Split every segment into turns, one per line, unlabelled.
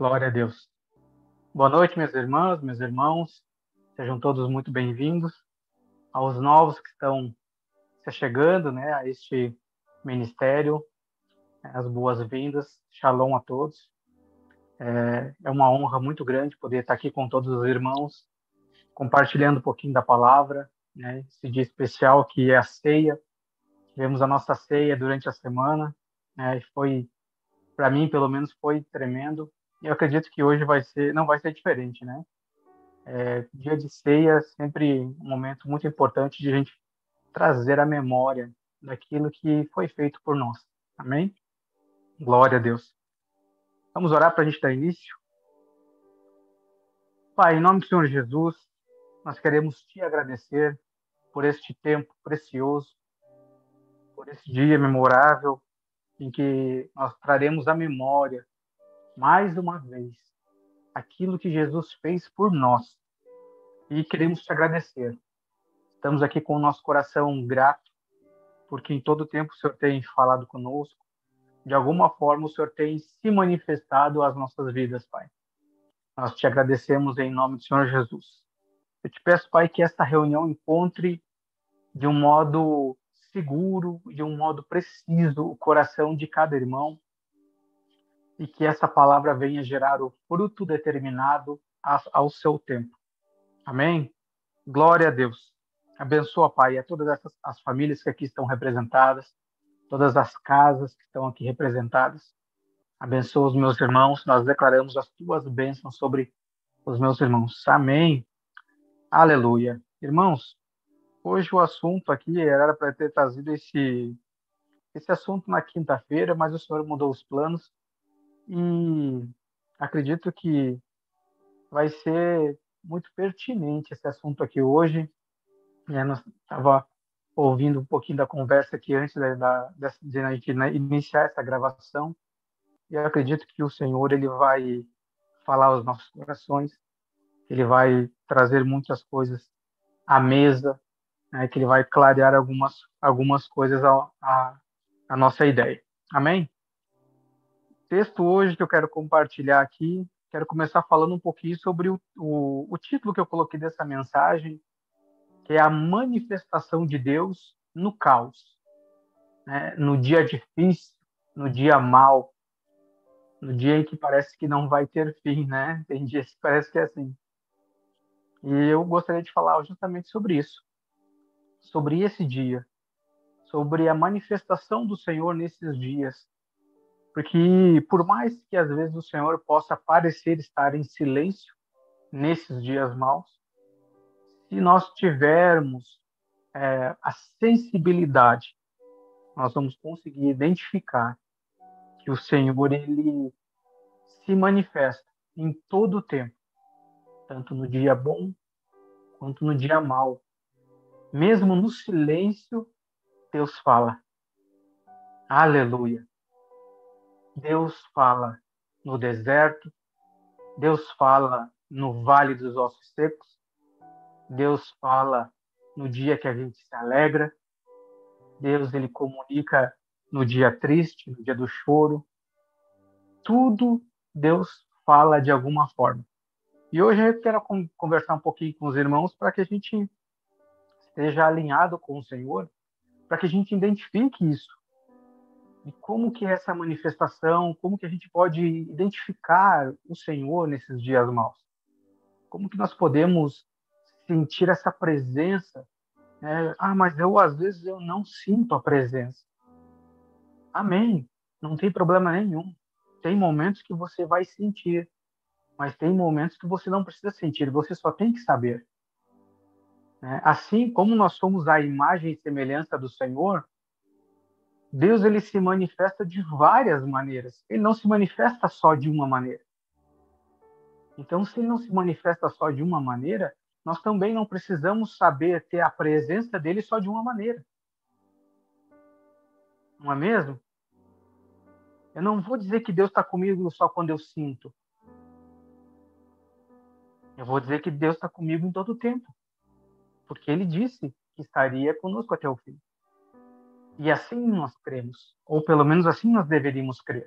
Glória a Deus. Boa noite, minhas irmãs, meus irmãos. Sejam todos muito bem-vindos. Aos novos que estão se chegando, a este ministério, as boas-vindas. Shalom a todos. É uma honra muito grande poder estar aqui com todos os irmãos, compartilhando um pouquinho da palavra, esse dia especial que é a ceia. Tivemos a nossa ceia durante a semana, e foi, para mim, pelo menos, foi tremendo. E eu acredito que hoje não vai ser diferente, né? Dia de ceia é sempre um momento muito importante de a gente trazer a memória daquilo que foi feito por nós. Amém? Glória a Deus. Vamos orar para a gente dar início? Pai, em nome do Senhor Jesus, nós queremos te agradecer por este tempo precioso, por esse dia memorável em que nós traremos à memória, mais uma vez, aquilo que Jesus fez por nós. E queremos te agradecer. Estamos aqui com o nosso coração grato, porque em todo tempo o Senhor tem falado conosco. De alguma forma, o Senhor tem se manifestado às nossas vidas, Pai. Nós te agradecemos em nome do Senhor Jesus. Eu te peço, Pai, que esta reunião encontre de um modo seguro, de um modo preciso, o coração de cada irmão e que essa palavra venha gerar o fruto determinado ao seu tempo. Amém? Glória a Deus. Abençoa, Pai, a todas as famílias que aqui estão representadas, todas as casas que estão aqui representadas. Abençoa os meus irmãos, nós declaramos as tuas bênçãos sobre os meus irmãos. Amém. Aleluia. Irmãos, hoje o assunto aqui era para ter trazido esse assunto na quinta-feira, mas o Senhor mudou os planos e acredito que vai ser muito pertinente esse assunto aqui hoje. Nós estava ouvindo um pouquinho da conversa aqui antes de a gente iniciar essa gravação. E eu acredito que o Senhor ele vai falar aos nossos corações, ele vai trazer muitas coisas à mesa, que ele vai clarear algumas coisas à nossa ideia. Amém? O texto hoje que eu quero compartilhar aqui, quero começar falando um pouquinho sobre o título que eu coloquei dessa mensagem, que é a manifestação de Deus no caos, no dia difícil, no dia mau, no dia em que parece que não vai ter fim, né? Tem dias que parece que é assim. E eu gostaria de falar justamente sobre isso, sobre esse dia, sobre a manifestação do Senhor nesses dias. Porque por mais que às vezes o Senhor possa parecer estar em silêncio nesses dias maus, se nós tivermos a sensibilidade, nós vamos conseguir identificar que o Senhor ele se manifesta em todo o tempo, tanto no dia bom quanto no dia mau. Mesmo no silêncio, Deus fala. Aleluia. Deus fala no deserto, Deus fala no vale dos ossos secos, Deus fala no dia que a gente se alegra, Deus ele comunica no dia triste, no dia do choro. Tudo Deus fala de alguma forma. E hoje eu quero conversar um pouquinho com os irmãos para que a gente esteja alinhado com o Senhor, para que a gente identifique isso. E como que é essa manifestação, como que a gente pode identificar o Senhor nesses dias maus? Como que nós podemos sentir essa presença? Mas às vezes eu não sinto a presença. Amém. Não tem problema nenhum. Tem momentos que você vai sentir, mas tem momentos que você não precisa sentir, você só tem que saber. Assim como nós somos a imagem e semelhança do Senhor, Deus ele se manifesta de várias maneiras. Ele não se manifesta só de uma maneira. Então, se ele não se manifesta só de uma maneira, nós também não precisamos saber ter a presença dele só de uma maneira. Não é mesmo? Eu não vou dizer que Deus está comigo só quando eu sinto. Eu vou dizer que Deus está comigo em todo o tempo. Porque ele disse que estaria conosco até o fim. E assim nós cremos. Ou pelo menos assim nós deveríamos crer.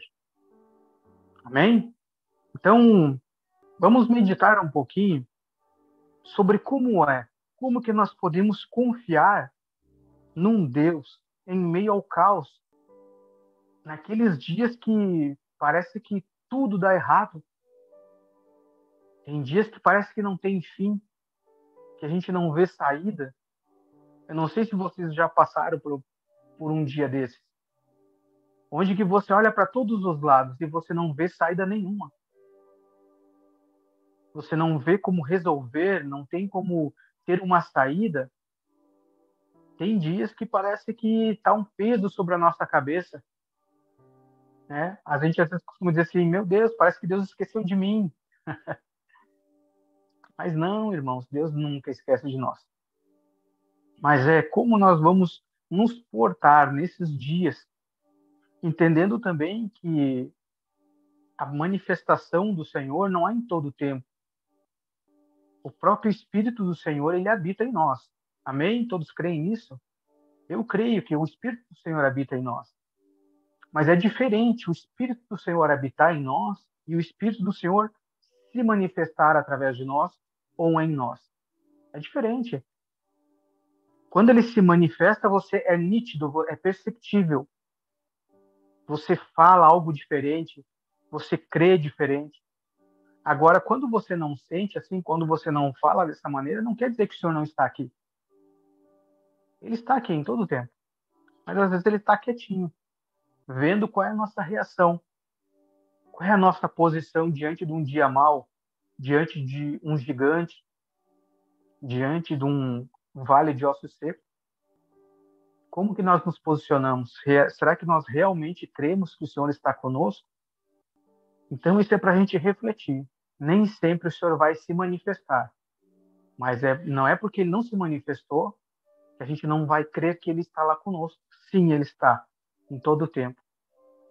Amém? Então, vamos meditar um pouquinho sobre como que nós podemos confiar num Deus em meio ao caos, naqueles dias que parece que tudo dá errado, tem dias que parece que não tem fim, que a gente não vê saída. Eu não sei se vocês já passaram por um dia desses, onde que você olha para todos os lados e você não vê saída nenhuma. Você não vê como resolver, não tem como ter uma saída. Tem dias que parece que está um peso sobre a nossa cabeça, né? A gente às vezes costuma dizer assim, meu Deus, parece que Deus esqueceu de mim. Mas não, irmãos, Deus nunca esquece de nós. Mas é como nós vamos nos portar nesses dias, entendendo também que a manifestação do Senhor não é em todo o tempo. O próprio Espírito do Senhor, ele habita em nós. Amém? Todos creem nisso? Eu creio que o Espírito do Senhor habita em nós. Mas é diferente o Espírito do Senhor habitar em nós e o Espírito do Senhor se manifestar através de nós ou em nós. É diferente. Quando ele se manifesta, você é nítido, é perceptível. Você fala algo diferente, você crê diferente. Agora, quando você não sente assim, quando você não fala dessa maneira, não quer dizer que o Senhor não está aqui. Ele está aqui em todo o tempo. Mas às vezes ele está quietinho, vendo qual é a nossa reação, qual é a nossa posição diante de um dia mau, diante de um gigante, diante de um vale de ossos secos. Como que nós nos posicionamos? Será que nós realmente cremos que o Senhor está conosco? Então isso é para a gente refletir. Nem sempre o Senhor vai se manifestar, mas não é porque ele não se manifestou que a gente não vai crer que ele está lá conosco. Sim, ele está em todo o tempo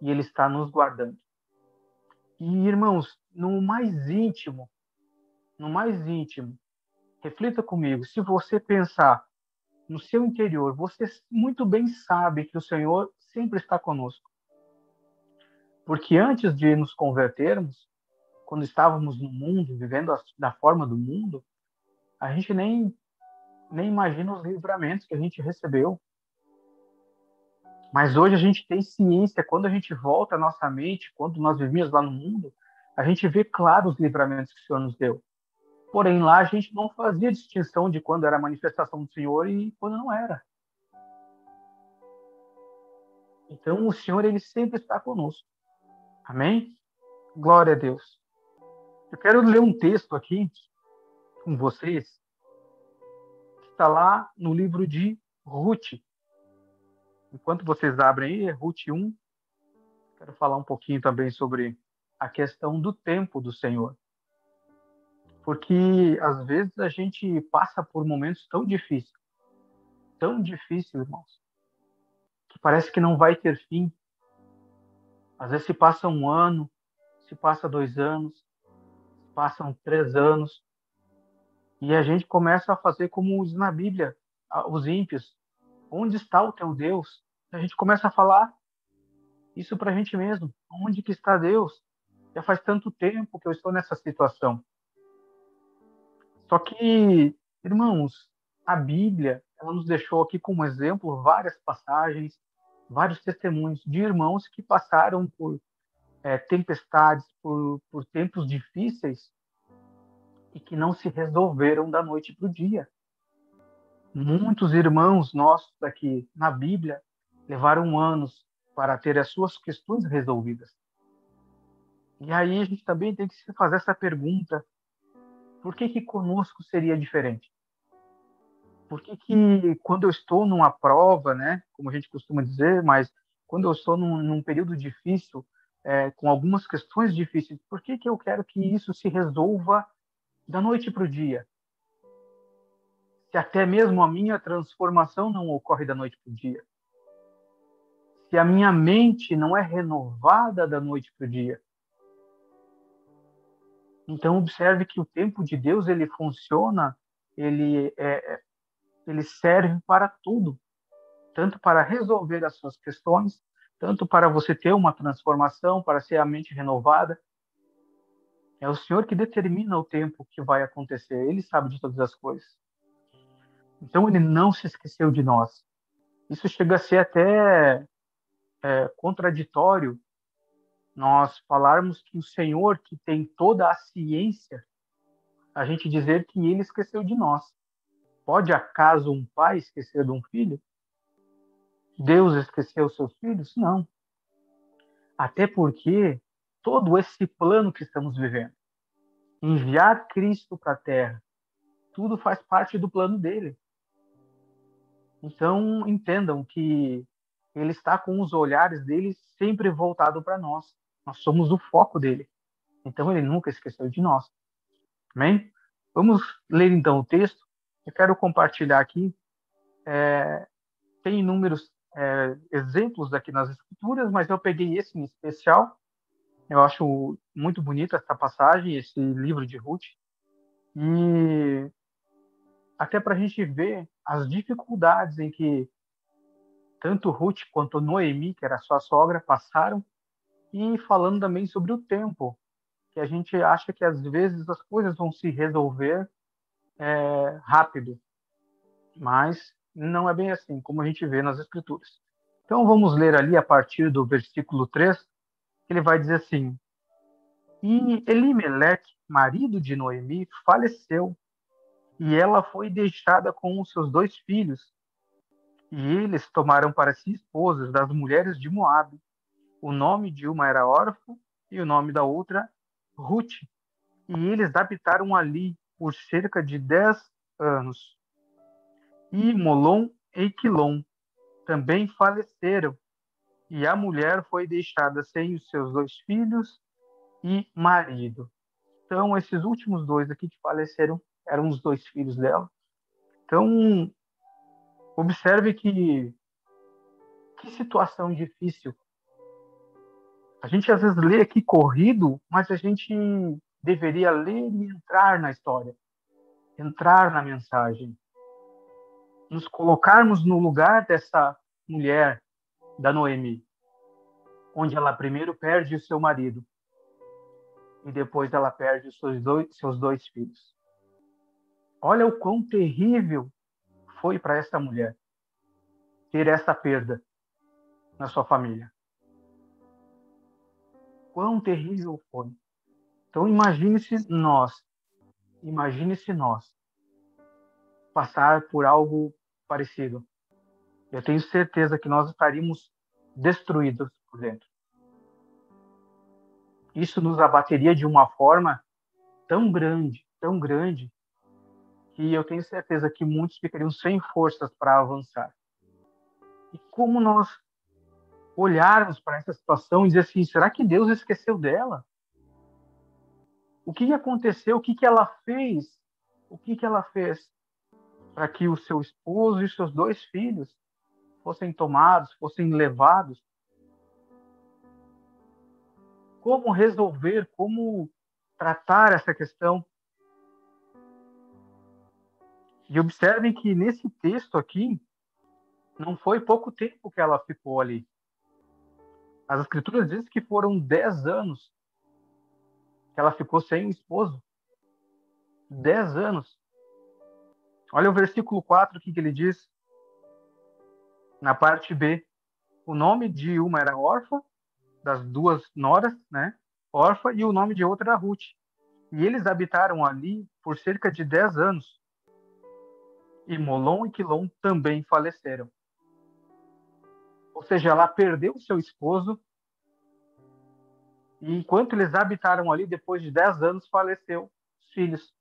e ele está nos guardando. E irmãos, no mais íntimo, reflita comigo. Se você pensar no seu interior, você muito bem sabe que o Senhor sempre está conosco. Porque antes de nos convertermos, quando estávamos no mundo, vivendo da forma do mundo, a gente nem imagina os livramentos que a gente recebeu. Mas hoje a gente tem ciência, quando a gente volta à nossa mente, quando nós vivíamos lá no mundo, a gente vê claro os livramentos que o Senhor nos deu. Porém, lá a gente não fazia distinção de quando era a manifestação do Senhor e quando não era. Então, o Senhor, ele sempre está conosco. Amém? Glória a Deus. Eu quero ler um texto aqui com vocês, que está lá no livro de Ruth. Enquanto vocês abrem aí, Ruth 1, quero falar um pouquinho também sobre a questão do tempo do Senhor. Porque, às vezes, a gente passa por momentos tão difíceis, irmãos, que parece que não vai ter fim. Às vezes se passa um ano, se passa 2 anos, se passam 3 anos, e a gente começa a fazer como diz na Bíblia, os ímpios. Onde está o teu Deus? A gente começa a falar isso para a gente mesmo. Onde que está Deus? Já faz tanto tempo que eu estou nessa situação. Só que, irmãos, a Bíblia, ela nos deixou aqui como exemplo várias passagens, vários testemunhos de irmãos que passaram por tempestades, por tempos difíceis e que não se resolveram da noite para o dia. Muitos irmãos nossos aqui na Bíblia levaram anos para ter as suas questões resolvidas. E aí a gente também tem que se fazer essa pergunta: por que conosco seria diferente? Por que quando eu estou numa prova, né, como a gente costuma dizer, mas quando eu estou num período difícil, com algumas questões difíceis, por que eu quero que isso se resolva da noite para o dia? Se até mesmo a minha transformação não ocorre da noite para o dia. Se a minha mente não é renovada da noite para o dia. Então, observe que o tempo de Deus, ele funciona, ele serve para tudo. Tanto para resolver as suas questões, tanto para você ter uma transformação, para ser a mente renovada. É o Senhor que determina o tempo que vai acontecer. Ele sabe de todas as coisas. Então, ele não se esqueceu de nós. Isso chega a ser até contraditório nós falarmos que o Senhor, que tem toda a ciência, a gente dizer que ele esqueceu de nós. Pode acaso um pai esquecer de um filho? Deus esqueceu seus filhos? Não. Até porque todo esse plano que estamos vivendo, enviar Cristo para a Terra, tudo faz parte do plano dele. Então, entendam que ele está com os olhares dele sempre voltado para nós. Nós somos o foco dele. Então, ele nunca esqueceu de nós. Amém? Vamos ler então o texto. Eu quero compartilhar aqui. Tem inúmeros exemplos aqui nas Escrituras, mas eu peguei esse em especial. Eu acho muito bonita essa passagem, esse livro de Ruth. E até para a gente ver as dificuldades em que tanto Ruth quanto Noemi, que era sua sogra, passaram, e falando também sobre o tempo, que a gente acha que às vezes as coisas vão se resolver rápido, mas não é bem assim, como a gente vê nas Escrituras. Então vamos ler ali a partir do versículo 3, que ele vai dizer assim: E Elimeleque, marido de Noemi, faleceu, e ela foi deixada com os seus 2 filhos, e eles tomaram para si esposas das mulheres de Moabe. O nome de uma era Orfa e o nome da outra Ruth. E eles habitaram ali por cerca de 10 anos. E Molom e Quilom também faleceram, e a mulher foi deixada sem os seus 2 filhos e marido. Então, esses últimos 2 aqui que faleceram eram os 2 filhos dela. Então, observe que situação difícil. A gente às vezes lê aqui corrido, mas a gente deveria ler e entrar na história, entrar na mensagem, nos colocarmos no lugar dessa mulher, da Noemi, onde ela primeiro perde o seu marido e depois ela perde os seus dois filhos. Olha o quão terrível foi para essa mulher ter essa perda na sua família. Quão terrível foi. Então imagine-se nós passar por algo parecido. Eu tenho certeza que nós estaríamos destruídos por dentro. Isso nos abateria de uma forma tão grande, que eu tenho certeza que muitos ficariam sem forças para avançar. E como nós olharmos para essa situação e dizer assim, será que Deus esqueceu dela? O que aconteceu? O que ela fez? O que ela fez para que o seu esposo e os seus 2 filhos fossem tomados, fossem levados? Como resolver, como tratar essa questão? E observem que nesse texto aqui, não foi pouco tempo que ela ficou ali. As escrituras dizem que foram 10 anos que ela ficou sem o esposo. 10 anos. Olha o versículo 4 aqui que ele diz, na parte B. O nome de uma era Orfa, das 2 noras, né? Orfa, e o nome de outra era Ruth. E eles habitaram ali por cerca de 10 anos. E Molom e Quilom também faleceram. Ou seja, ela perdeu o seu esposo, e enquanto eles habitaram ali, depois de 10 anos, faleceu os filhos.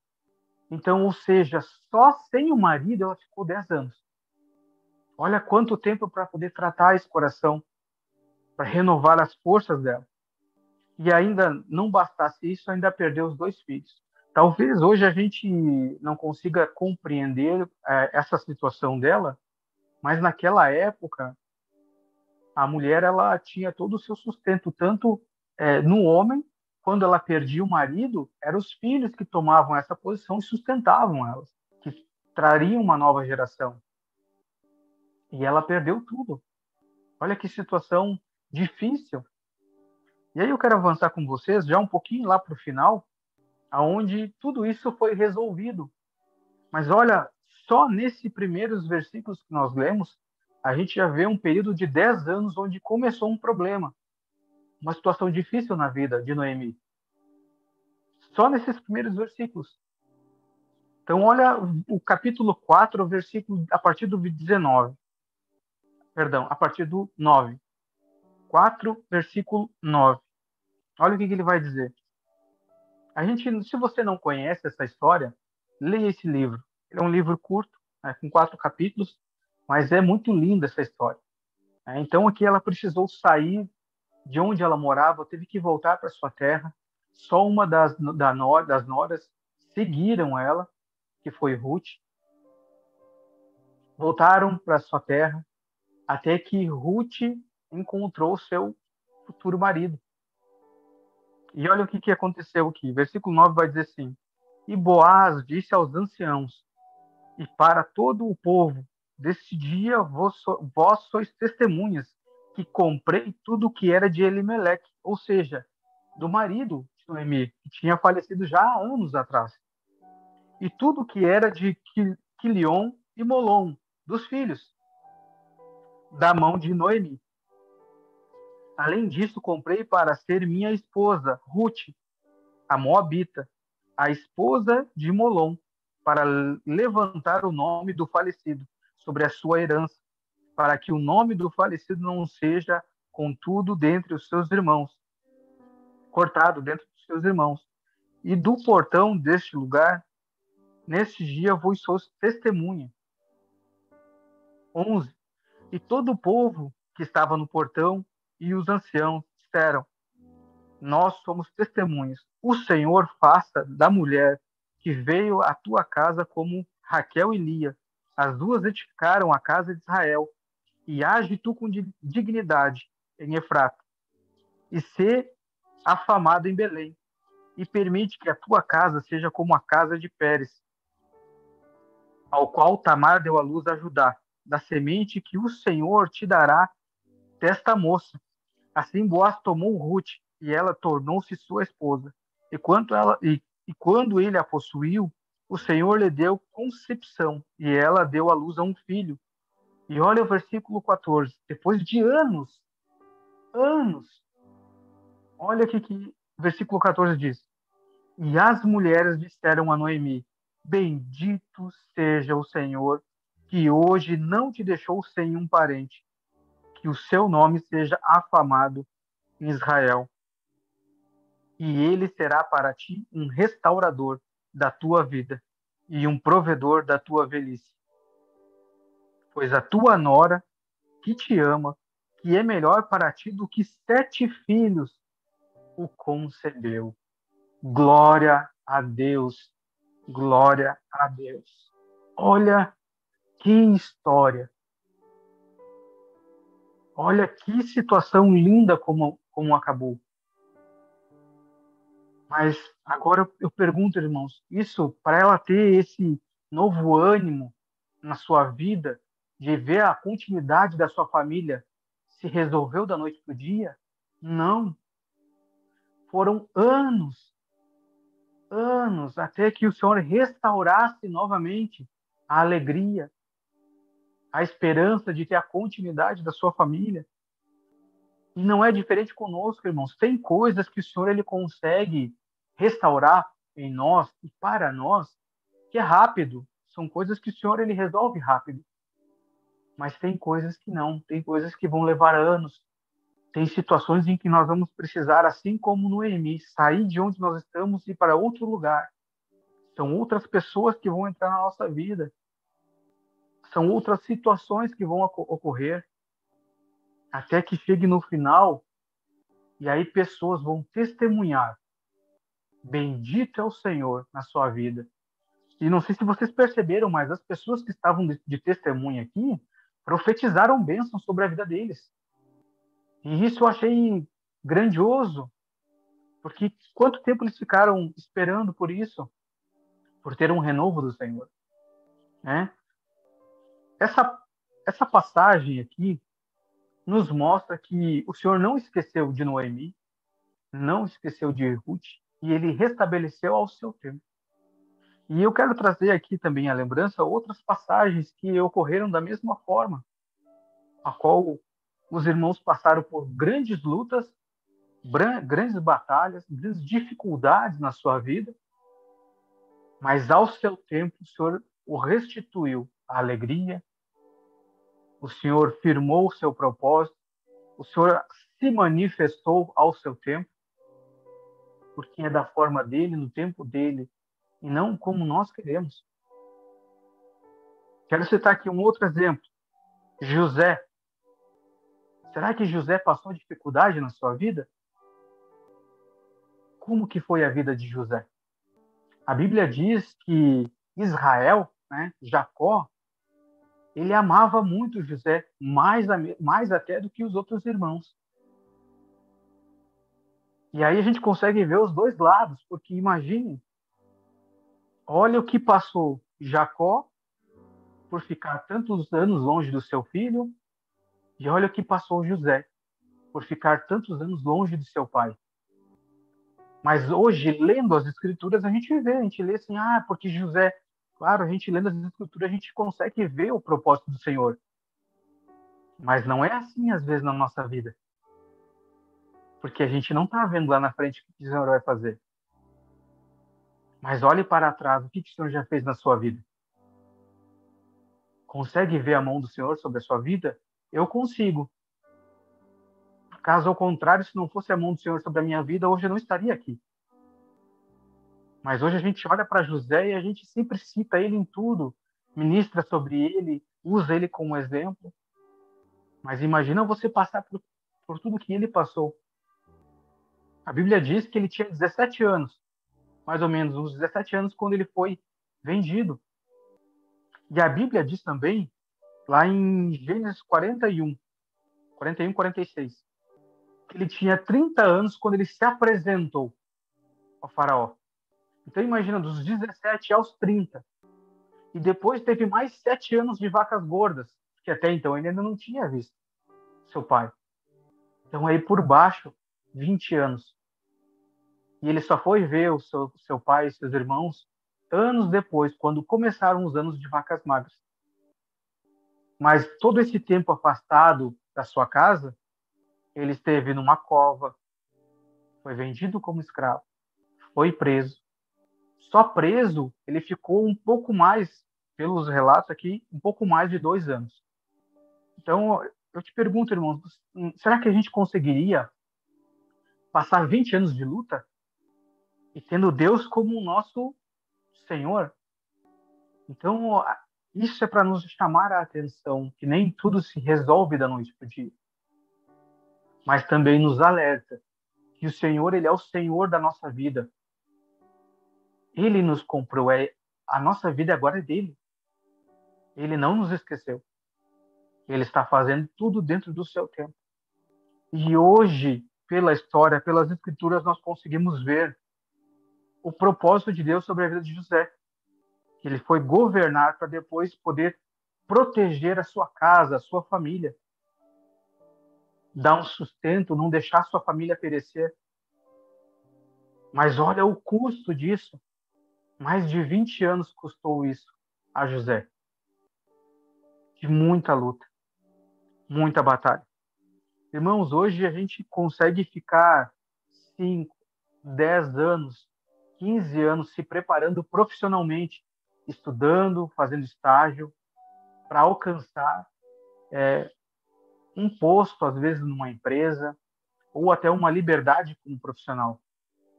Então, ou seja, só sem o marido ela ficou 10 anos. Olha quanto tempo para poder tratar esse coração, para renovar as forças dela. E ainda não bastasse isso, ainda perdeu os 2 filhos. Talvez hoje a gente não consiga compreender essa situação dela, mas naquela época a mulher ela tinha todo o seu sustento, tanto no homem, quando ela perdia o marido, eram os filhos que tomavam essa posição e sustentavam elas, que trariam uma nova geração. E ela perdeu tudo. Olha que situação difícil. E aí eu quero avançar com vocês, já um pouquinho lá para o final, aonde tudo isso foi resolvido. Mas olha, só nesses primeiros versículos que nós lemos, a gente já vê um período de 10 anos onde começou um problema, uma situação difícil na vida de Noemi. Só nesses primeiros versículos. Então, olha o capítulo 4, versículo a partir do 19. Perdão, a partir do 9. 4, versículo 9. Olha o que ele vai dizer. Se você não conhece essa história, leia esse livro. Ele é um livro curto, né, com 4 capítulos, mas é muito linda essa história. Então, aqui ela precisou sair de onde ela morava, teve que voltar para sua terra. Só uma das noras seguiram ela, que foi Ruth. Voltaram para sua terra, até que Ruth encontrou seu futuro marido. E olha o que aconteceu aqui. Versículo 9 vai dizer assim: E Boaz disse aos anciãos e para todo o povo: Deste dia vós sois testemunhas que comprei tudo o que era de Elimeleque, ou seja, do marido de Noemi, que tinha falecido já há anos atrás. E tudo o que era de Quilion e Molon, dos filhos, da mão de Noemi. Além disso, comprei para ser minha esposa, Ruth, a Moabita, a esposa de Molon, para levantar o nome do falecido sobre a sua herança, para que o nome do falecido não seja, contudo, dentre os seus irmãos, cortado dentro dos seus irmãos. E do portão deste lugar, neste dia vos sou testemunha. 11. E todo o povo que estava no portão e os anciãos disseram: Nós somos testemunhas. O Senhor faça da mulher que veio à tua casa como Raquel e Lia. As duas edificaram a casa de Israel. E age tu com dignidade em Efrata. E sê afamado em Belém. E permite que a tua casa seja como a casa de Pérez, ao qual Tamar deu à luz a Judá, da semente que o Senhor te dará desta moça. Assim Boaz tomou Ruth, e ela tornou-se sua esposa. E quando ele a possuiu, o Senhor lhe deu concepção, e ela deu à luz a um filho. E olha o versículo 14. Depois de anos, olha o que o versículo 14 diz. E as mulheres disseram a Noemi: Bendito seja o Senhor, que hoje não te deixou sem um parente, que o seu nome seja afamado em Israel. E ele será para ti um restaurador da tua vida e um provedor da tua velhice. Pois a tua nora, que te ama, que é melhor para ti do que 7 filhos, o concebeu. Glória a Deus, glória a Deus. Olha que história. Olha que situação linda como acabou. Mas agora eu pergunto, irmãos, isso para ela ter esse novo ânimo na sua vida, de ver a continuidade da sua família, se resolveu da noite para o dia? Não. Foram anos, até que o Senhor restaurasse novamente a alegria, a esperança de ter a continuidade da sua família. E não é diferente conosco, irmãos. Tem coisas que o Senhor ele consegue restaurar em nós e para nós, que é rápido. São coisas que o Senhor ele resolve rápido. Mas tem coisas que não. Tem coisas que vão levar anos. Tem situações em que nós vamos precisar, assim como Noemi, sair de onde nós estamos e ir para outro lugar. São outras pessoas que vão entrar na nossa vida. São outras situações que vão ocorrer. Até que chegue no final, e aí pessoas vão testemunhar. Bendito é o Senhor na sua vida. E não sei se vocês perceberam, mas as pessoas que estavam de testemunha aqui profetizaram bênçãos sobre a vida deles. E isso eu achei grandioso, porque quanto tempo eles ficaram esperando por isso, por ter um renovo do Senhor, né? Essa passagem aqui nos mostra que o Senhor não esqueceu de Noemi, não esqueceu de Ruth, e ele restabeleceu ao seu tempo. E eu quero trazer aqui também à lembrança outras passagens que ocorreram da mesma forma, a qual os irmãos passaram por grandes lutas, grandes batalhas, grandes dificuldades na sua vida, mas ao seu tempo o Senhor o restituiu a alegria, o Senhor firmou o seu propósito, o Senhor se manifestou ao seu tempo, porque é da forma dele, no tempo dele, e não como nós queremos. Quero citar aqui um outro exemplo. José. Será que José passou dificuldade na sua vida? Como que foi a vida de José? A Bíblia diz que Israel, né, Jacó, ele amava muito José, mais até do que os outros irmãos. E aí a gente consegue ver os dois lados, porque imagine, olha o que passou Jacó por ficar tantos anos longe do seu filho, e olha o que passou José por ficar tantos anos longe de seu pai. Mas hoje, lendo as Escrituras, a gente lê assim, porque José, claro, a gente lendo as Escrituras, a gente consegue ver o propósito do Senhor. Mas não é assim, às vezes, na nossa vida. Porque a gente não está vendo lá na frente o que o Senhor vai fazer. Mas olhe para trás, o que o Senhor já fez na sua vida? Consegue ver a mão do Senhor sobre a sua vida? Eu consigo. Caso ao contrário, se não fosse a mão do Senhor sobre a minha vida, hoje eu não estaria aqui. Mas hoje a gente olha para José e a gente sempre cita ele em tudo, ministra sobre ele, usa ele como exemplo. Mas imagina você passar por tudo que ele passou. A Bíblia diz que ele tinha 17 anos, mais ou menos, uns 17 anos, quando ele foi vendido. E a Bíblia diz também, lá em Gênesis 41, 46, que ele tinha 30 anos quando ele se apresentou ao faraó. Então imagina, dos 17 aos 30. E depois teve mais 7 anos de vacas gordas, que até então ele ainda não tinha visto seu pai. Então aí por baixo, 20 anos. E ele só foi ver o seu pai e seus irmãos anos depois, quando começaram os anos de vacas magras. Mas todo esse tempo afastado da sua casa, ele esteve numa cova, foi vendido como escravo, foi preso. Só preso, ele ficou um pouco mais, pelos relatos aqui, um pouco mais de 2 anos. Então, eu te pergunto, irmãos, será que a gente conseguiria passar 20 anos de luta e tendo Deus como o nosso Senhor? Então, isso é para nos chamar a atenção, que nem tudo se resolve da noite para o dia. Mas também nos alerta que o Senhor, ele é o Senhor da nossa vida. Ele nos comprou, a nossa vida agora é dele. Ele não nos esqueceu. Ele está fazendo tudo dentro do seu tempo. E hoje, pela história, pelas escrituras, nós conseguimos ver o propósito de Deus sobre a vida de José. Que ele foi governar para depois poder proteger a sua casa, a sua família. Dar um sustento, não deixar a sua família perecer. Mas olha o custo disso. Mais de 20 anos custou isso a José. De muita luta, muita batalha. Irmãos, hoje a gente consegue ficar 5, 10 anos, 15 anos se preparando profissionalmente, estudando, fazendo estágio, para alcançar um posto, às vezes, numa empresa, ou até uma liberdade como profissional.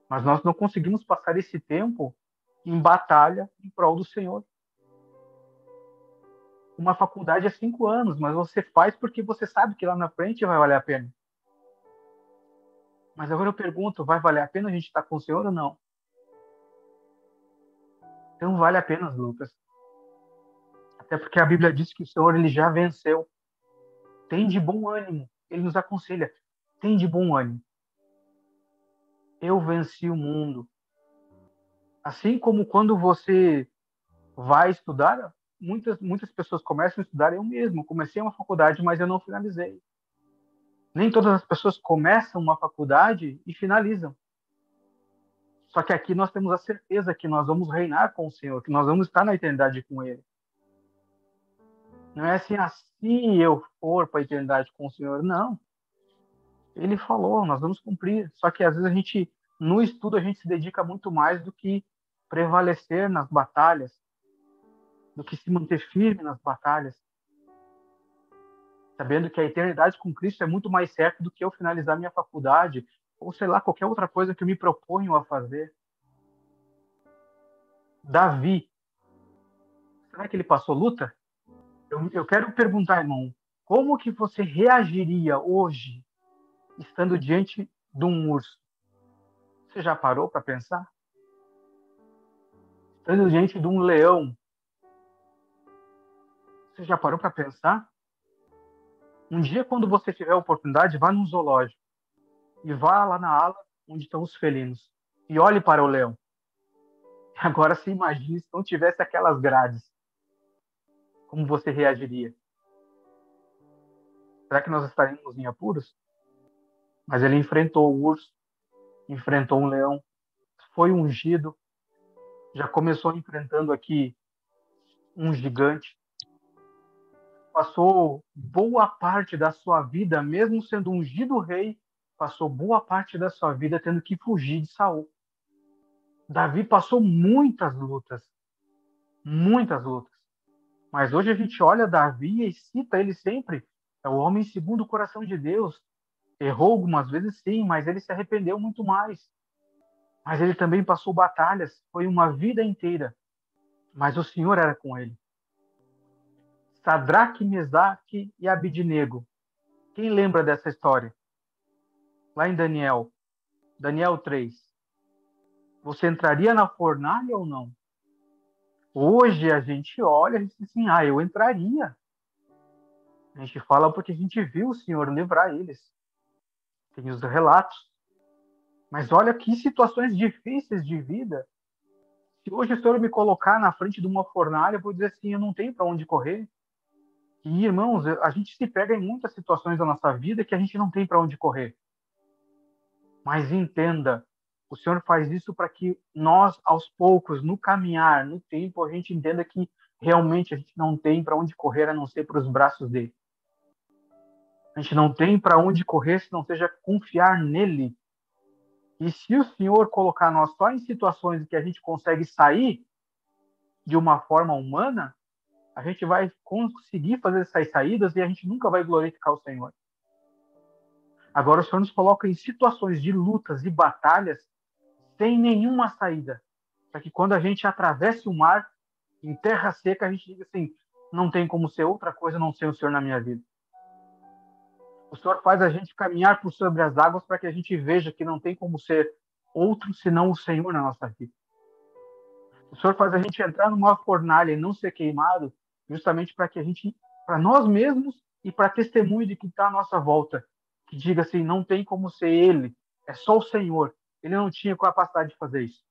Mas nós não conseguimos passar esse tempo em batalha em prol do Senhor. Uma faculdade é 5 anos, mas você faz porque você sabe que lá na frente vai valer a pena. Mas agora eu pergunto, vai valer a pena a gente estar com o Senhor ou não? Então vale a pena, Lucas. Até porque a Bíblia diz que o Senhor ele já venceu. Tem de bom ânimo. Ele nos aconselha. Tem de bom ânimo. Eu venci o mundo. Assim como quando você vai estudar, muitas pessoas começam a estudar. Eu mesmo comecei uma faculdade, mas eu não finalizei. Nem todas as pessoas começam uma faculdade e finalizam. Só que aqui nós temos a certeza que nós vamos reinar com o Senhor, que nós vamos estar na eternidade com Ele. Não é assim eu for para a eternidade com o Senhor, não. Ele falou, nós vamos cumprir. Só que às vezes no estudo, a gente se dedica muito mais do que prevalecer nas batalhas, do que se manter firme nas batalhas, sabendo que a eternidade com Cristo é muito mais certa do que eu finalizar minha faculdade, ou sei lá, qualquer outra coisa que eu me proponho a fazer. Davi, será que ele passou luta? Eu quero perguntar, irmão, como que você reagiria hoje, estando diante de um urso? Você já parou para pensar? Estando diante de um leão, você já parou para pensar? Um dia, quando você tiver a oportunidade, vá num zoológico e vá lá na ala onde estão os felinos e olhe para o leão. Agora se imagine se não tivesse aquelas grades, como você reagiria? Será que nós estaríamos em apuros? Mas ele enfrentou o urso, enfrentou um leão, foi ungido, já começou enfrentando aqui um gigante, passou boa parte da sua vida, mesmo sendo ungido rei, passou boa parte da sua vida tendo que fugir de Saul. Davi passou muitas lutas, muitas lutas. Mas hoje a gente olha Davi e cita ele sempre. É o homem segundo o coração de Deus. Errou algumas vezes, sim, mas ele se arrependeu muito mais. Mas ele também passou batalhas, foi uma vida inteira. Mas o Senhor era com ele. Sadraque, Mesaque e Abidnego. Quem lembra dessa história? Lá em Daniel, Daniel 3. Você entraria na fornalha ou não? Hoje a gente olha e diz assim, eu entraria. A gente fala porque a gente viu o Senhor livrar eles. Tem os relatos. Mas olha que situações difíceis de vida. Se hoje o Senhor me colocar na frente de uma fornalha, eu vou dizer assim, eu não tenho para onde correr. E, irmãos, a gente se pega em muitas situações da nossa vida que a gente não tem para onde correr. Mas entenda, o Senhor faz isso para que nós, aos poucos, no caminhar, no tempo, a gente entenda que realmente a gente não tem para onde correr a não ser para os braços dele. A gente não tem para onde correr se não seja confiar nele. E se o Senhor colocar nós só em situações em que a gente consegue sair de uma forma humana, a gente vai conseguir fazer essas saídas e a gente nunca vai glorificar o Senhor. Agora o Senhor nos coloca em situações de lutas e batalhas sem nenhuma saída, para que quando a gente atravesse o mar, em terra seca, a gente diga assim, não tem como ser outra coisa não ser o Senhor na minha vida. O Senhor faz a gente caminhar por sobre as águas para que a gente veja que não tem como ser outro senão o Senhor na nossa vida. O Senhor faz a gente entrar numa fornalha e não ser queimado, justamente para que a gente, para nós mesmos e para testemunho de que está à nossa volta, que diga assim, não tem como ser Ele, é só o Senhor. Ele não tinha capacidade de fazer isso.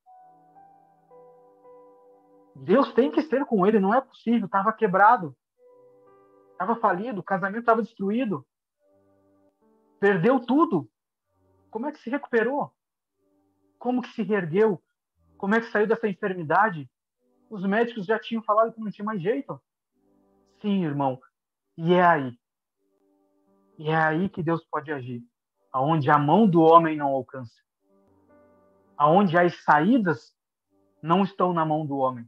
Deus tem que ser com ele, não é possível, estava quebrado, estava falido, o casamento estava destruído, perdeu tudo. Como é que se recuperou? Como que se reergueu? Como é que saiu dessa enfermidade? Os médicos já tinham falado que não tinha mais jeito. Sim, irmão. E é aí. E é aí que Deus pode agir. Aonde a mão do homem não alcança. Aonde as saídas não estão na mão do homem.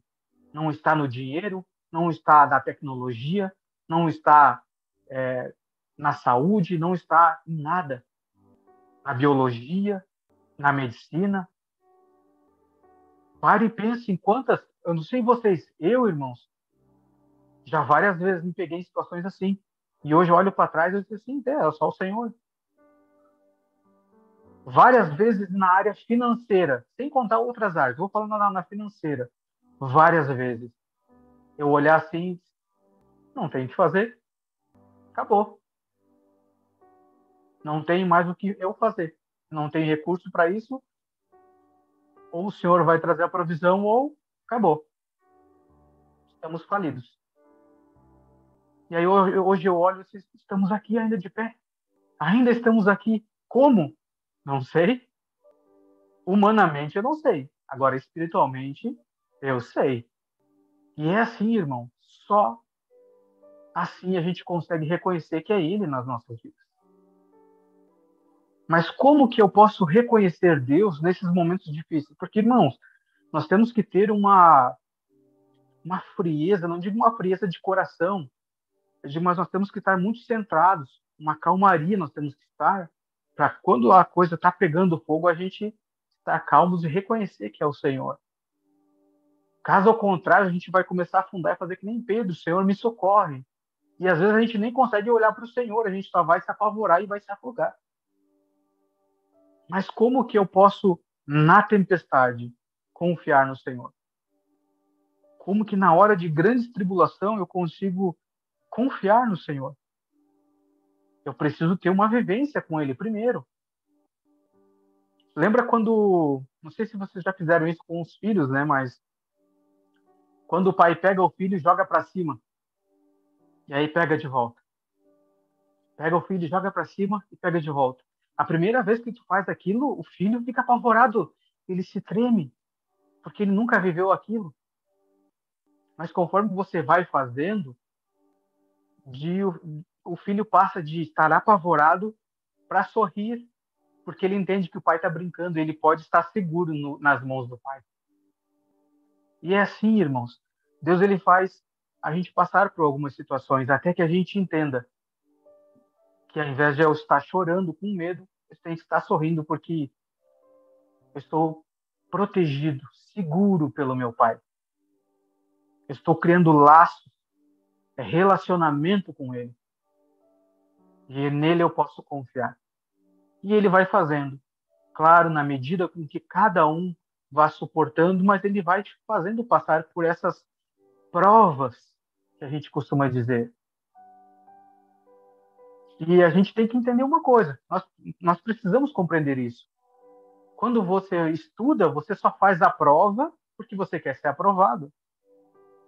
Não está no dinheiro, não está na tecnologia, não está na saúde, não está em nada. Na biologia, na medicina. Pare e pense em quantas... Eu não sei vocês, irmãos, já várias vezes me peguei em situações assim. E hoje eu olho para trás e digo assim, é só o Senhor. Várias vezes na área financeira, sem contar outras áreas, vou falando na financeira, várias vezes. Eu olhar assim, não tem o que fazer, acabou. Não tem mais o que eu fazer. Não tem recurso para isso, ou o Senhor vai trazer a provisão, ou acabou. Estamos falidos. E aí hoje eu olho e estamos aqui ainda de pé. Ainda estamos aqui. Como? Não sei. Humanamente eu não sei. Agora, espiritualmente, eu sei. E é assim, irmão. Só assim a gente consegue reconhecer que é Ele nas nossas vidas. Mas como que eu posso reconhecer Deus nesses momentos difíceis? Porque, irmãos, nós temos que ter uma frieza, não digo uma frieza de coração, mas nós temos que estar muito centrados, uma calmaria nós temos que estar, para quando a coisa está pegando fogo, a gente estar calmos e reconhecer que é o Senhor. Caso ao contrário, a gente vai começar a afundar e fazer que nem Pedro, Senhor, me socorre. E às vezes a gente nem consegue olhar para o Senhor, a gente só vai se apavorar e vai se afogar. Mas como que eu posso, na tempestade, confiar no Senhor? Como que na hora de grande tribulação eu consigo confiar no Senhor? Eu preciso ter uma vivência com Ele primeiro. Lembra quando, não sei se vocês já fizeram isso com os filhos, né? Mas quando o pai pega o filho e joga para cima, e aí pega de volta. Pega o filho, joga para cima e pega de volta. A primeira vez que tu faz aquilo, o filho fica apavorado, ele se treme, porque ele nunca viveu aquilo. Mas conforme você vai fazendo, o filho passa de estar apavorado para sorrir, porque ele entende que o pai está brincando, e ele pode estar seguro nas mãos do pai. E é assim, irmãos, Deus ele faz a gente passar por algumas situações, até que a gente entenda que ao invés de eu estar chorando com medo, eu tenho que estar sorrindo, porque eu estou protegido, seguro pelo meu pai. Eu estou criando laços, relacionamento com ele. E nele eu posso confiar. E ele vai fazendo. Claro, na medida com que cada um vá suportando, mas ele vai te fazendo passar por essas provas que a gente costuma dizer. E a gente tem que entender uma coisa: nós precisamos compreender isso. Quando você estuda, você só faz a prova porque você quer ser aprovado.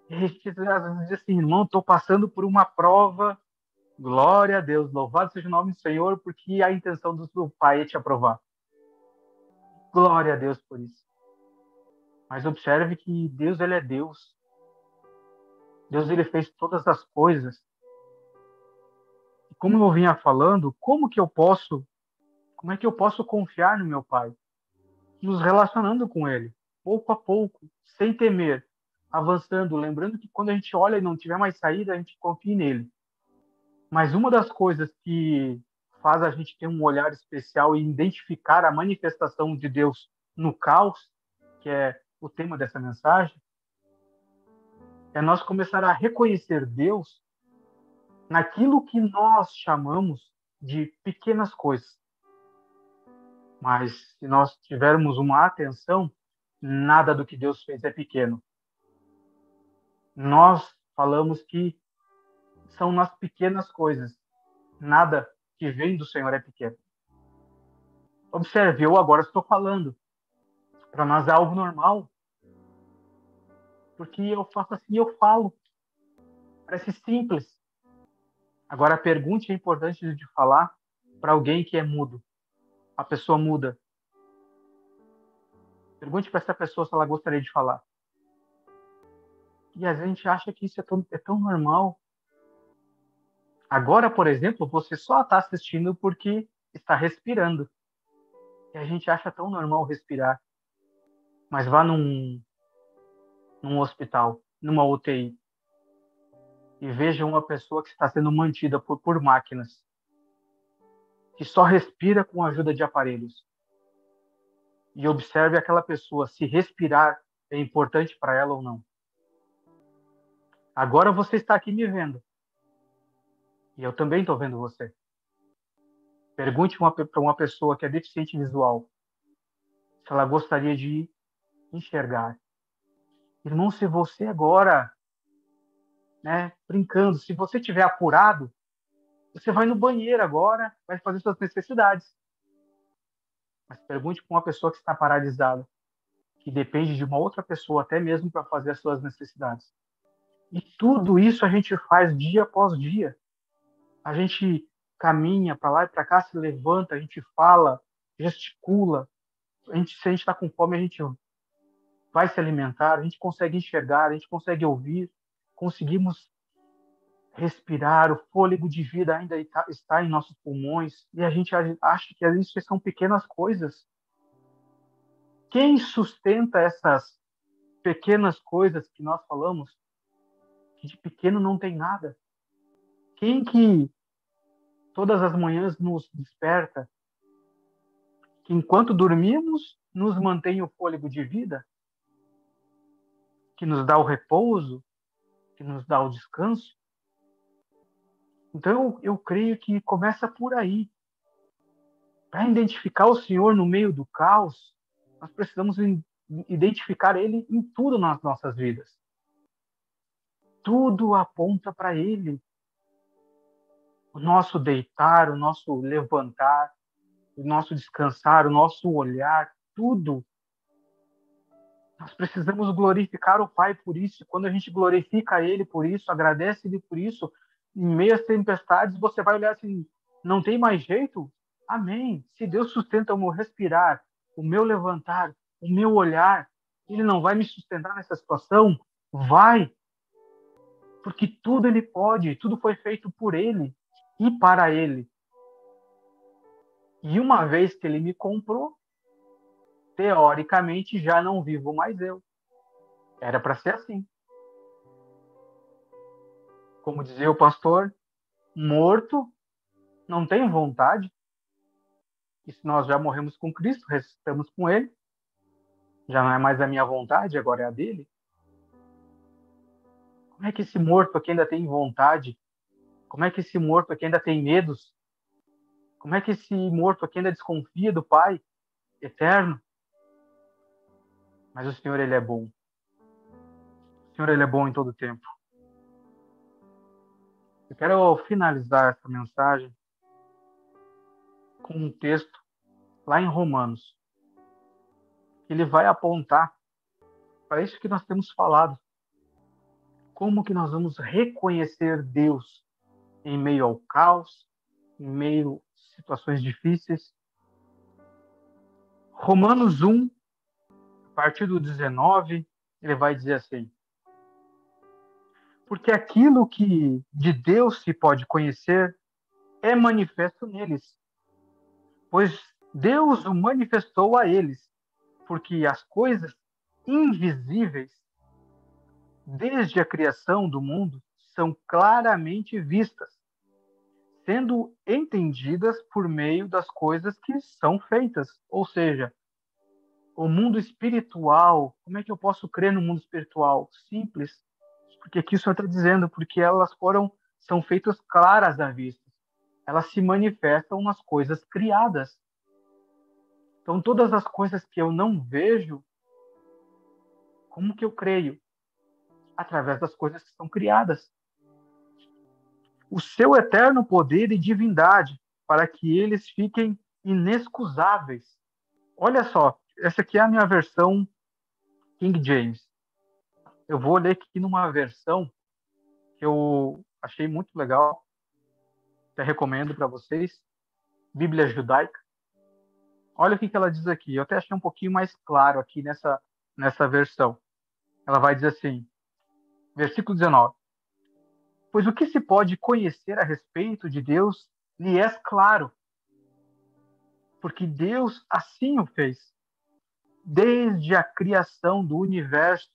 E a gente às vezes diz assim, irmão, estou passando por uma prova, glória a Deus, louvado seja o nome do Senhor, porque a intenção do Pai é te aprovar. Glória a Deus por isso. Mas observe que Deus, ele é Deus. Deus, ele fez todas as coisas. E como eu vinha falando, como é que eu posso confiar no meu Pai? Nos relacionando com ele, pouco a pouco, sem temer, avançando, lembrando que quando a gente olha e não tiver mais saída, a gente confia nele. Mas uma das coisas que faz a gente ter um olhar especial e identificar a manifestação de Deus no caos, que é o tema dessa mensagem, é nós começar a reconhecer Deus naquilo que nós chamamos de pequenas coisas. Mas se nós tivermos uma atenção, nada do que Deus fez é pequeno. Nós falamos que são nas pequenas coisas. Nada que vem do Senhor é pequeno. Observe, eu agora estou falando. Para nós é algo normal. Porque eu faço assim, eu falo. Parece simples. Agora, a pergunta é importante de falar para alguém que é mudo. A pessoa muda. Pergunte para essa pessoa se ela gostaria de falar. E a gente acha que isso é tão normal. Agora, por exemplo, você só está assistindo porque está respirando. E a gente acha tão normal respirar. Mas vá num hospital, numa UTI, e veja uma pessoa que está sendo mantida por máquinas, que só respira com a ajuda de aparelhos. E observe aquela pessoa, se respirar é importante para ela ou não. Agora você está aqui me vendo. E eu também estou vendo você. Pergunte para uma pessoa que é deficiente visual se ela gostaria de enxergar. Irmão, se você agora, brincando, se você estiver apurado, você vai no banheiro agora, vai fazer suas necessidades. Mas pergunte para uma pessoa que está paralisada, que depende de uma outra pessoa até mesmo para fazer as suas necessidades. E tudo isso a gente faz dia após dia. A gente caminha para lá e para cá, se levanta, a gente fala, gesticula, Se a gente está com fome, a gente vai se alimentar, a gente consegue enxergar, a gente consegue ouvir, conseguimos respirar, o fôlego de vida ainda está em nossos pulmões, e a gente acha que isso são pequenas coisas. Quem sustenta essas pequenas coisas que nós falamos, que de pequeno não tem nada? Quem que todas as manhãs nos desperta, que enquanto dormimos nos mantém o fôlego de vida, que nos dá o repouso, que nos dá o descanso? Então eu creio que começa por aí. Para identificar o Senhor no meio do caos, nós precisamos identificar Ele em tudo nas nossas vidas. Tudo aponta para Ele. O nosso deitar, o nosso levantar, o nosso descansar, o nosso olhar, tudo. Nós precisamos glorificar o Pai por isso. Quando a gente glorifica Ele por isso, agradece Ele por isso, em meio às tempestades, você vai olhar assim, não tem mais jeito? Amém. Se Deus sustenta o meu respirar, o meu levantar, o meu olhar, Ele não vai me sustentar nessa situação? Vai. Porque tudo Ele pode, tudo foi feito por Ele e para Ele. E uma vez que Ele me comprou, teoricamente já não vivo mais eu. Era para ser assim. Como dizia o pastor, morto não tem vontade. E se nós já morremos com Cristo, ressuscitamos com Ele, já não é mais a minha vontade, agora é a dele. Como é que esse morto aqui ainda tem vontade? Como é que esse morto aqui ainda tem medos? Como é que esse morto aqui ainda desconfia do Pai eterno? Mas o Senhor, Ele é bom. O Senhor, Ele é bom em todo tempo. Eu quero finalizar essa mensagem com um texto lá em Romanos. Ele vai apontar para isso que nós temos falado. Como que nós vamos reconhecer Deus em meio ao caos, em meio a situações difíceis? Romanos 1, a partir do 19, ele vai dizer assim: porque aquilo que de Deus se pode conhecer é manifesto neles, pois Deus o manifestou a eles, porque as coisas invisíveis, desde a criação do mundo, são claramente vistas, sendo entendidas por meio das coisas que são feitas. Ou seja, o mundo espiritual, como é que eu posso crer no mundo espiritual? Simples, porque aqui o Senhor está dizendo, porque são feitas claras à vista. Elas se manifestam nas coisas criadas. Então, todas as coisas que eu não vejo, como que eu creio? Através das coisas que são criadas. O seu eterno poder e divindade, para que eles fiquem inexcusáveis. Olha só, essa aqui é a minha versão King James. Eu vou ler aqui numa versão que eu achei muito legal, até recomendo para vocês, Bíblia Judaica. Olha o que ela diz aqui, eu até achei um pouquinho mais claro aqui nessa versão. Ela vai dizer assim, versículo 19: pois o que se pode conhecer a respeito de Deus lhe é claro, porque Deus assim o fez. Desde a criação do universo,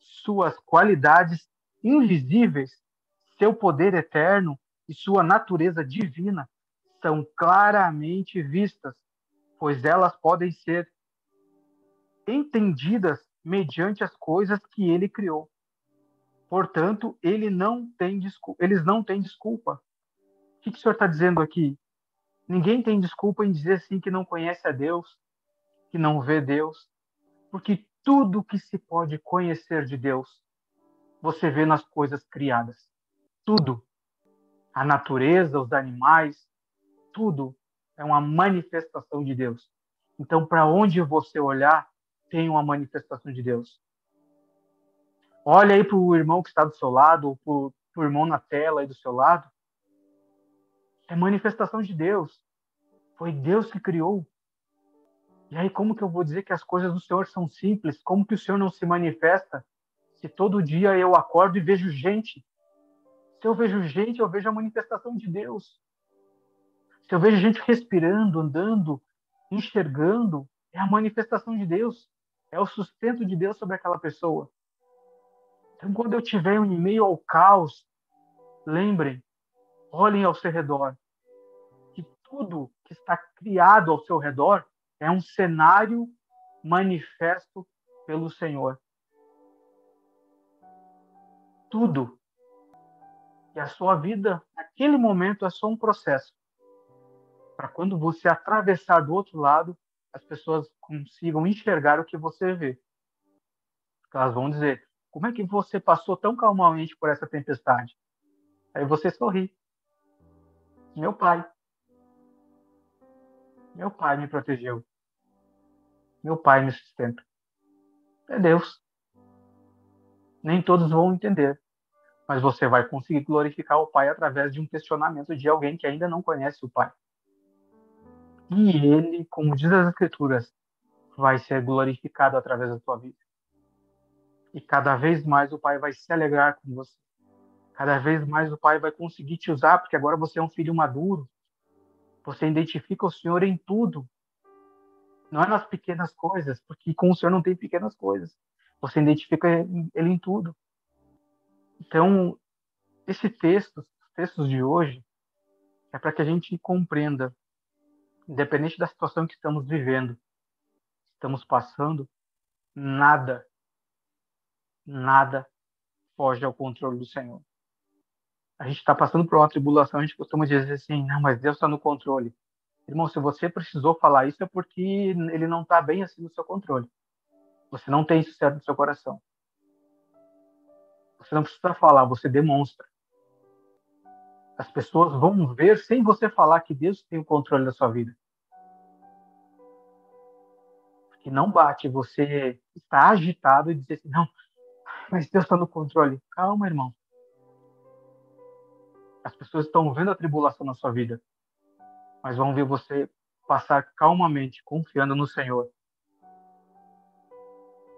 suas qualidades invisíveis, seu poder eterno e sua natureza divina são claramente vistas, pois elas podem ser entendidas mediante as coisas que ele criou. Portanto, eles não têm desculpa. O que o Senhor está dizendo aqui? Ninguém tem desculpa em dizer assim que não conhece a Deus, que não vê Deus, porque tudo que se pode conhecer de Deus, você vê nas coisas criadas. Tudo. A natureza, os animais, tudo é uma manifestação de Deus. Então, para onde você olhar, tem uma manifestação de Deus. Olha aí para o irmão que está do seu lado, ou para o irmão na tela aí do seu lado. É manifestação de Deus. Foi Deus que criou. E aí, como que eu vou dizer que as coisas do Senhor são simples? Como que o Senhor não se manifesta se todo dia eu acordo e vejo gente? Se eu vejo gente, eu vejo a manifestação de Deus. Se eu vejo gente respirando, andando, enxergando, é a manifestação de Deus. É o sustento de Deus sobre aquela pessoa. Então, quando eu estiver em meio ao caos, lembrem, olhem ao seu redor, que tudo que está criado ao seu redor é um cenário manifesto pelo Senhor. Tudo. E a sua vida, naquele momento, é só um processo. Para quando você atravessar do outro lado, as pessoas consigam enxergar o que você vê. Elas vão dizer, como é que você passou tão calmamente por essa tempestade? Aí você sorri. Meu pai. Meu pai me protegeu. Meu pai me sustenta. É Deus. Nem todos vão entender, mas você vai conseguir glorificar o Pai através de um questionamento de alguém que ainda não conhece o Pai. E ele, como diz as Escrituras, vai ser glorificado através da tua vida. E cada vez mais o Pai vai se alegrar com você. Cada vez mais o Pai vai conseguir te usar, porque agora você é um filho maduro. Você identifica o Senhor em tudo. Não é nas pequenas coisas, porque com o Senhor não tem pequenas coisas. Você identifica Ele em tudo. Então, esse texto, os textos de hoje, é para que a gente compreenda, independente da situação que estamos vivendo, estamos passando, nada, nada foge ao controle do Senhor. A gente está passando por uma tribulação, a gente costuma dizer assim, não, mas Deus está no controle. Irmão, se você precisou falar isso, é porque ele não está bem assim no seu controle. Você não tem isso certo no seu coração. Você não precisa falar, você demonstra. As pessoas vão ver sem você falar que Deus tem o controle da sua vida. Que não bate você estar agitado e dizer assim, não, mas Deus está no controle. Calma, irmão. As pessoas estão vendo a tribulação na sua vida, mas vão ver você passar calmamente, confiando no Senhor.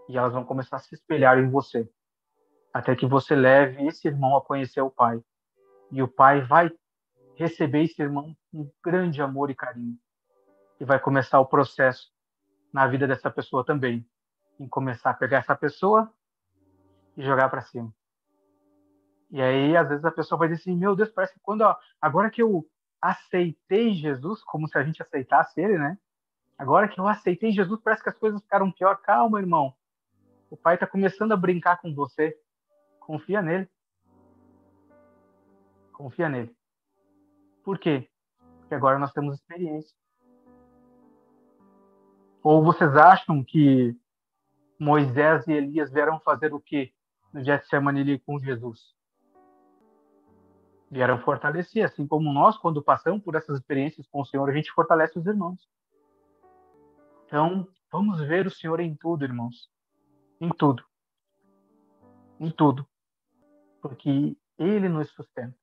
E elas vão começar a se espelhar em você, até que você leve esse irmão a conhecer o Pai. E o Pai vai receber esse irmão com grande amor e carinho. E vai começar o processo na vida dessa pessoa também, em começar a pegar essa pessoa e jogar para cima. E aí, às vezes, a pessoa vai dizer assim, meu Deus, parece que agora que eu aceitei Jesus, como se a gente aceitasse ele, né? Agora que eu aceitei Jesus, parece que as coisas ficaram pior. Calma, irmão. O Pai está começando a brincar com você. Confia nele. Confia nele. Por quê? Porque agora nós temos experiência. Ou vocês acham que Moisés e Elias vieram fazer o quê no Getsemane ali com Jesus? Vieram fortalecer, assim como nós, quando passamos por essas experiências com o Senhor, a gente fortalece os irmãos. Então, vamos ver o Senhor em tudo, irmãos. Em tudo. Em tudo. Porque Ele nos sustenta.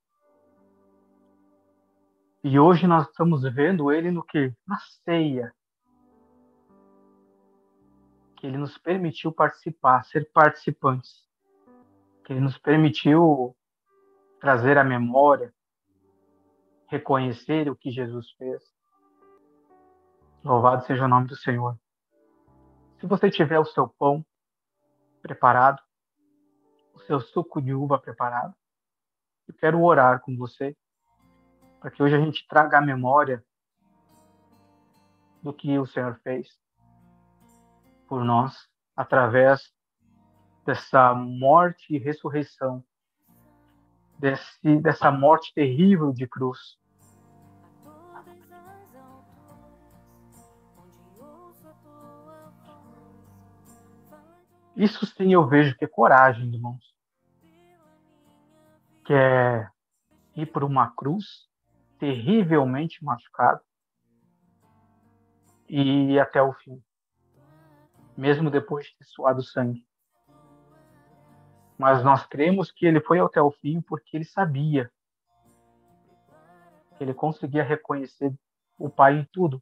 E hoje nós estamos vendo Ele no quê? Na ceia. Que Ele nos permitiu participar, ser participantes. Que Ele nos permitiu trazer à memória, reconhecer o que Jesus fez. Louvado seja o nome do Senhor. Se você tiver o seu pão preparado, o seu suco de uva preparado, eu quero orar com você, para que hoje a gente traga à memória do que o Senhor fez por nós, através dessa morte e ressurreição, dessa morte terrível de cruz. Isso sim eu vejo que é coragem, irmãos. Que é ir por uma cruz terrivelmente machucado e ir até o fim, mesmo depois de ter suado sangue. Mas nós cremos que ele foi até o fim porque ele sabia que ele conseguia reconhecer o Pai em tudo.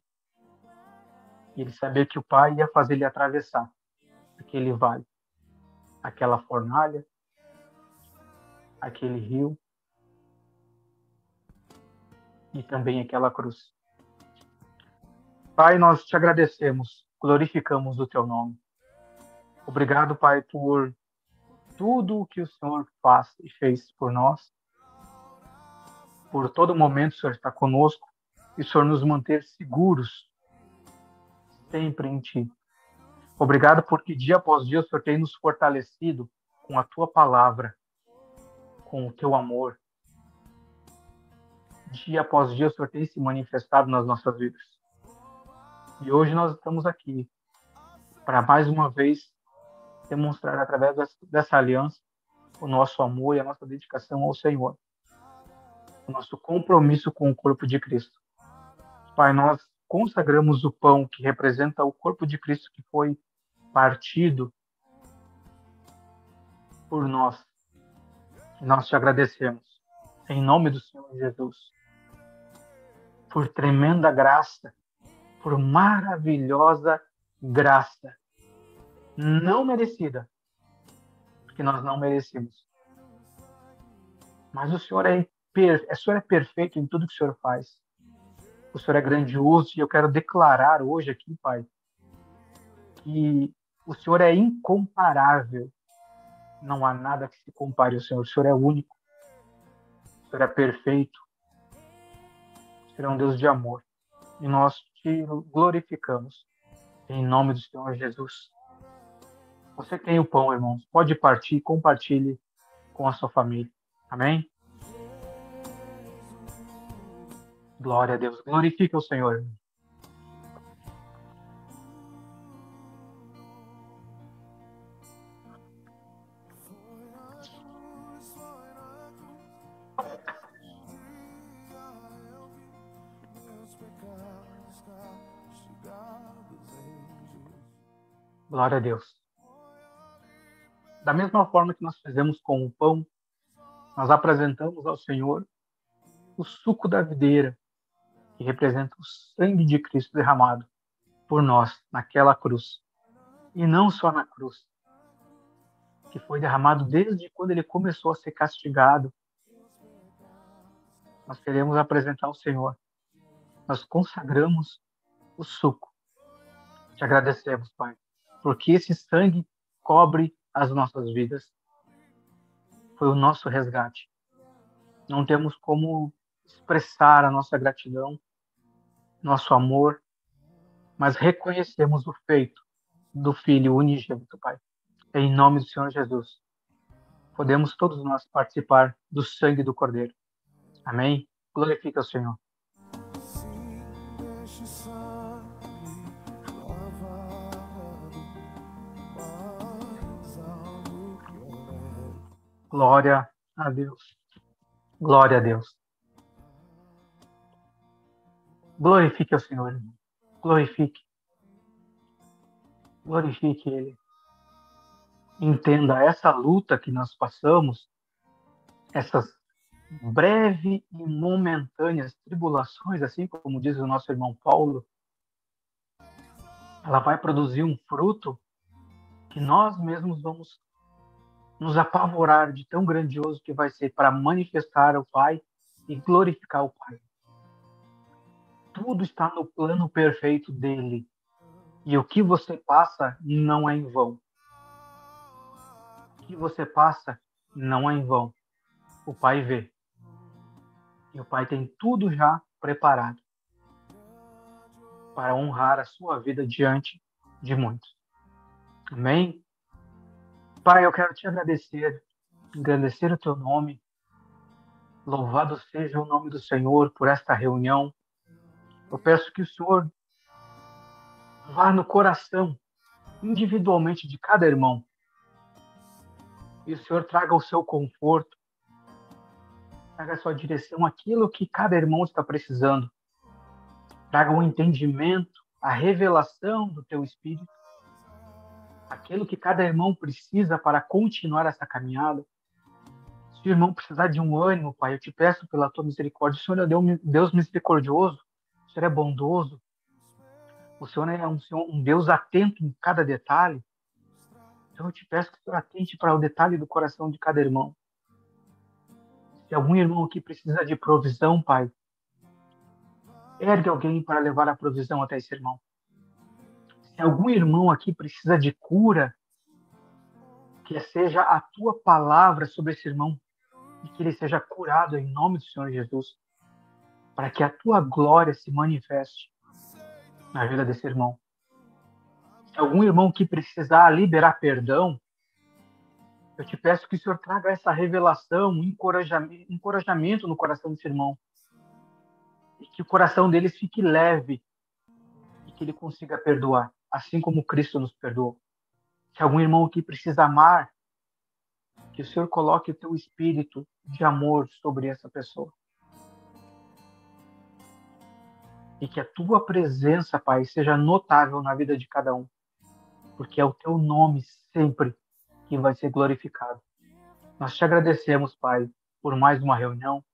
E ele sabia que o Pai ia fazer ele atravessar aquele vale, aquela fornalha, aquele rio e também aquela cruz. Pai, nós te agradecemos, glorificamos o teu nome. Obrigado, Pai, por tudo o que o Senhor faz e fez por nós. Por todo momento o Senhor está conosco e o Senhor nos manter seguros sempre em Ti. Obrigado porque dia após dia o Senhor tem nos fortalecido com a Tua palavra, com o Teu amor. Dia após dia o Senhor tem se manifestado nas nossas vidas. E hoje nós estamos aqui para mais uma vez demonstrar através dessa aliança o nosso amor e a nossa dedicação ao Senhor. O nosso compromisso com o corpo de Cristo. Pai, nós consagramos o pão que representa o corpo de Cristo que foi partido por nós. E nós te agradecemos, em nome do Senhor Jesus, por tremenda graça, por maravilhosa graça, não merecida, porque nós não merecemos. Mas o Senhor é perfeito em tudo que o Senhor faz. O Senhor é grandioso e eu quero declarar hoje aqui, Pai, que o Senhor é incomparável. Não há nada que se compare ao Senhor. O Senhor é único. O Senhor é perfeito. O Senhor é um Deus de amor. E nós te glorificamos. Em nome do Senhor Jesus. Você tem o pão, irmãos. Pode partir e compartilhe com a sua família. Amém? Glória a Deus. Glorifique o Senhor. Glória a Deus. Da mesma forma que nós fizemos com o pão, nós apresentamos ao Senhor o suco da videira, que representa o sangue de Cristo derramado por nós naquela cruz. E não só na cruz, que foi derramado desde quando ele começou a ser castigado. Nós queremos apresentar ao Senhor. Nós consagramos o suco. Te agradecemos, Pai, porque esse sangue cobre as nossas vidas. Foi o nosso resgate. Não temos como expressar a nossa gratidão, nosso amor, mas reconhecemos o feito do Filho unigênito, Pai. Em nome do Senhor Jesus, podemos todos nós participar do sangue do Cordeiro. Amém? Glorifica o Senhor. Glória a Deus. Glória a Deus. Glorifique o Senhor, irmão. Glorifique. Glorifique Ele. Entenda essa luta que nós passamos, essas breves e momentâneas tribulações, assim como diz o nosso irmão Paulo, ela vai produzir um fruto que nós mesmos vamos nos apavorar de tão grandioso que vai ser para manifestar o Pai e glorificar o Pai. Tudo está no plano perfeito dele. E o que você passa não é em vão. O que você passa não é em vão. O Pai vê. E o Pai tem tudo já preparado para honrar a sua vida diante de muitos. Amém? Pai, eu quero te agradecer o teu nome. Louvado seja o nome do Senhor por esta reunião. Eu peço que o Senhor vá no coração, individualmente, de cada irmão. E o Senhor traga o seu conforto, traga a sua direção, aquilo que cada irmão está precisando. Traga o entendimento, a revelação do teu Espírito, aquilo que cada irmão precisa para continuar essa caminhada. Se o irmão precisar de um ânimo, Pai, eu te peço pela tua misericórdia. O Senhor é Deus misericordioso, o Senhor é bondoso. O Senhor é um Deus atento em cada detalhe. Então eu te peço que o Senhor atente para o detalhe do coração de cada irmão. Se algum irmão aqui precisa de provisão, Pai, ergue alguém para levar a provisão até esse irmão. Se algum irmão aqui precisa de cura, que seja a tua palavra sobre esse irmão e que ele seja curado em nome do Senhor Jesus, para que a tua glória se manifeste na vida desse irmão. Se algum irmão que precisar liberar perdão, eu te peço que o Senhor traga essa revelação, encorajamento no coração desse irmão. E que o coração deles fique leve e que ele consiga perdoar, assim como Cristo nos perdoou. Se algum irmão aqui precisa amar, que o Senhor coloque o teu espírito de amor sobre essa pessoa. E que a tua presença, Pai, seja notável na vida de cada um. Porque é o teu nome sempre que vai ser glorificado. Nós te agradecemos, Pai, por mais uma reunião,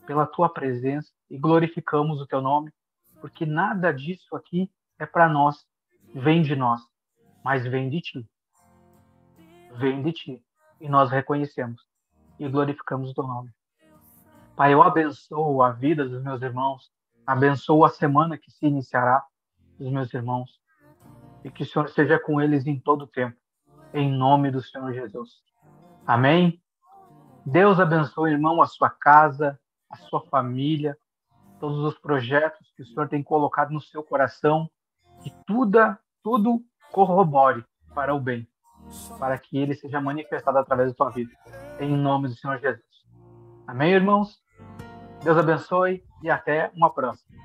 pela tua presença e glorificamos o teu nome, porque nada disso aqui é para nós, vem de nós, mas vem de ti. Vem de ti. E nós reconhecemos e glorificamos o teu nome. Pai, eu abençoo a vida dos meus irmãos, abençoo a semana que se iniciará dos meus irmãos, e que o Senhor esteja com eles em todo o tempo, em nome do Senhor Jesus. Amém? Deus abençoe, irmão, a sua casa, a sua família, todos os projetos que o Senhor tem colocado no seu coração, que tudo corrobore para o bem, para que ele seja manifestado através da tua vida, em nome do Senhor Jesus. Amém, irmãos? Deus abençoe e até uma próxima.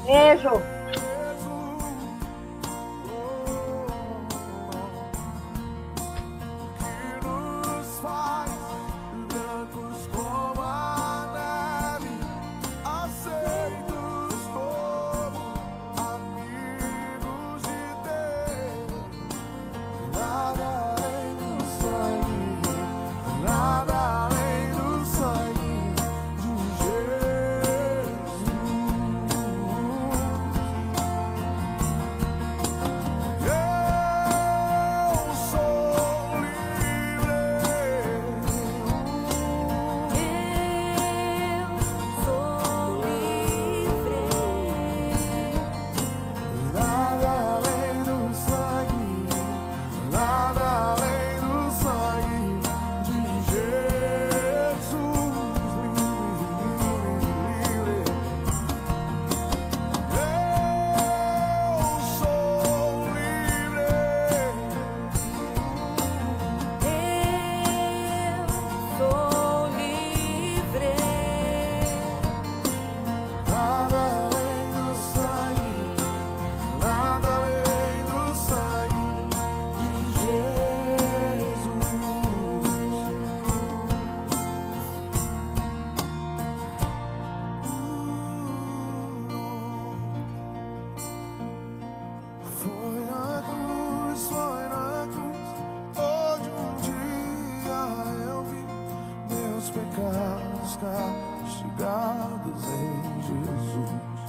Beijo.
Pecados castigados em Jesus.